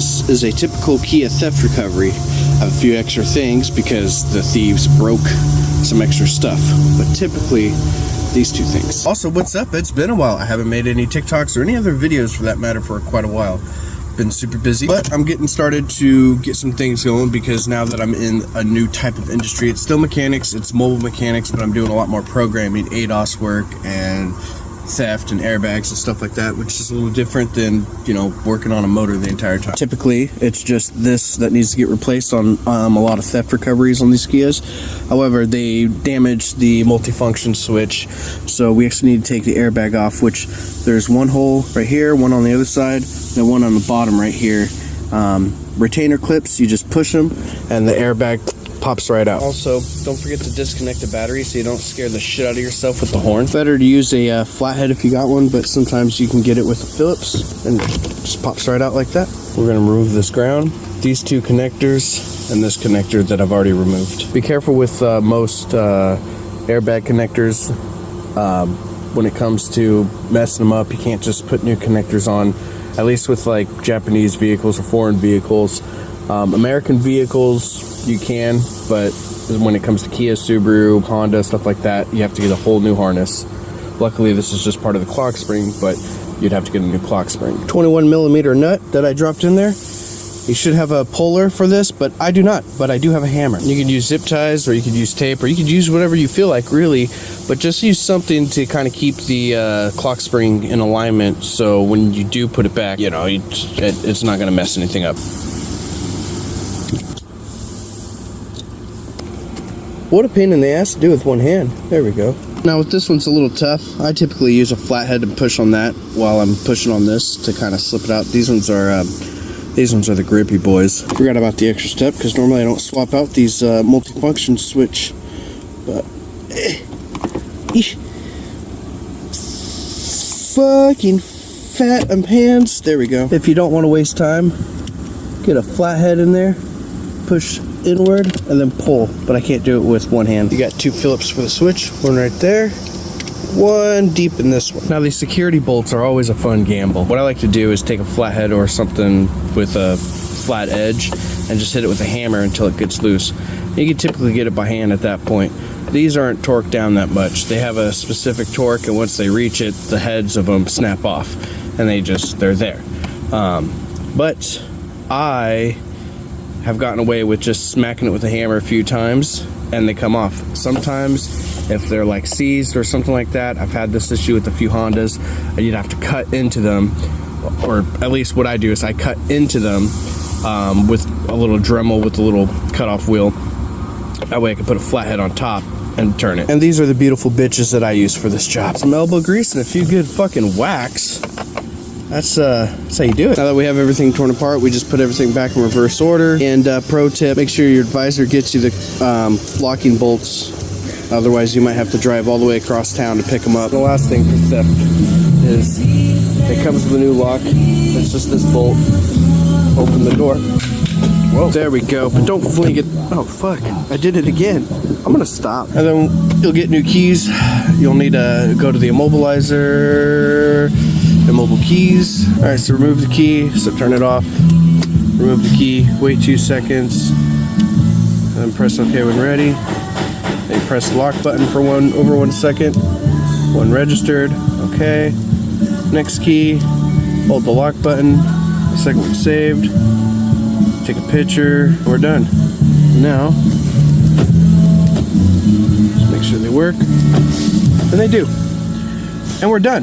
this is a typical Kia theft recovery. I have a few extra things because the thieves broke some extra stuff, but typically these two things. Also, what's up? It's been a while. I haven't made any TikToks or any other videos for that matter for quite a while. Been super busy, but I'm getting started to get some things going because now that I'm in a new type of industry, it's still mechanics, it's mobile mechanics, but I'm doing a lot more programming, ADAS work, and theft and airbags and stuff like that, which is a little different than, you know, working on a motor the entire time. Typically, it's just this that needs to get replaced on a lot of theft recoveries on these Kias. However, they damaged the multifunction switch, so we actually need to take the airbag off, which there's one hole right here, one on the other side, and one on the bottom right here. Retainer clips, you just push them, and the airbag pops right out. Also, don't forget to disconnect the battery so you don't scare the shit out of yourself with the horn. Better to use a flathead if you got one, but sometimes you can get it with a Phillips and it just pops right out like that. We're going to remove this ground, these two connectors, and this connector that I've already removed. Be careful with most airbag connectors. When it comes to messing them up, you can't just put new connectors on, at least with like Japanese vehicles or foreign vehicles. American vehicles you can, but when it comes to Kia, Subaru, Honda, stuff like that, you have to get a whole new harness. Luckily this is just part of the clock spring, but you'd have to get a new clock spring. 21mm nut that I dropped in there. You should have a puller for this, but I do not, but I do have a hammer. You can use zip ties, or you could use tape, or you could use whatever you feel like, really, but just use something to kind of keep the clock spring in alignment, so when you do put it back, you know, it's not going to mess anything up. What a pain in the ass to do with one hand. There we go. Now with this one's a little tough. I typically use a flathead and push on that while I'm pushing on this to kind of slip it out. These ones are the grippy boys. Forgot about the extra step because normally I don't swap out these multifunction switch. But fucking fat hands. There we go. If you don't want to waste time, get a flathead in there, push inward, and then pull, but I can't do it with one hand. You got two Phillips for the switch, one right there, one deep in this one. Now these security bolts are always a fun gamble. What I like to do is take a flathead or something with a flat edge and just hit it with a hammer until it gets loose. You can typically get it by hand at that point. These aren't torqued down that much. They have a specific torque, and once they reach it, the heads of them snap off and they're there. But I have gotten away with just smacking it with a hammer a few times and they come off. Sometimes if they're like seized or something like that, I've had this issue with a few Hondas, and you'd have to cut into them, or at least what I do is I cut into them with a little Dremel with a little cutoff wheel. That way I can put a flathead on top and turn it. And these are the beautiful bitches that I use for this job. Some elbow grease and a few good fucking whacks. That's how you do it. Now that we have everything torn apart, we just put everything back in reverse order. And pro tip, make sure your advisor gets you the locking bolts. Otherwise, you might have to drive all the way across town to pick them up. The last thing for theft is it comes with a new lock. It's just this bolt. Open the door. Whoa. There we go. But don't fling it. Oh, fuck. I did it again. I'm going to stop. And then you'll get new keys. You'll need to go to the immobilizer. Mobile keys. Alright, so remove the key, so turn it off. Remove the key, wait 2 seconds, and then press OK when ready. Then you press the lock button for over 1 second. One registered, OK. Next key, hold the lock button, the second one saved. Take a picture, we're done. Now, just make sure they work, and they do. And we're done.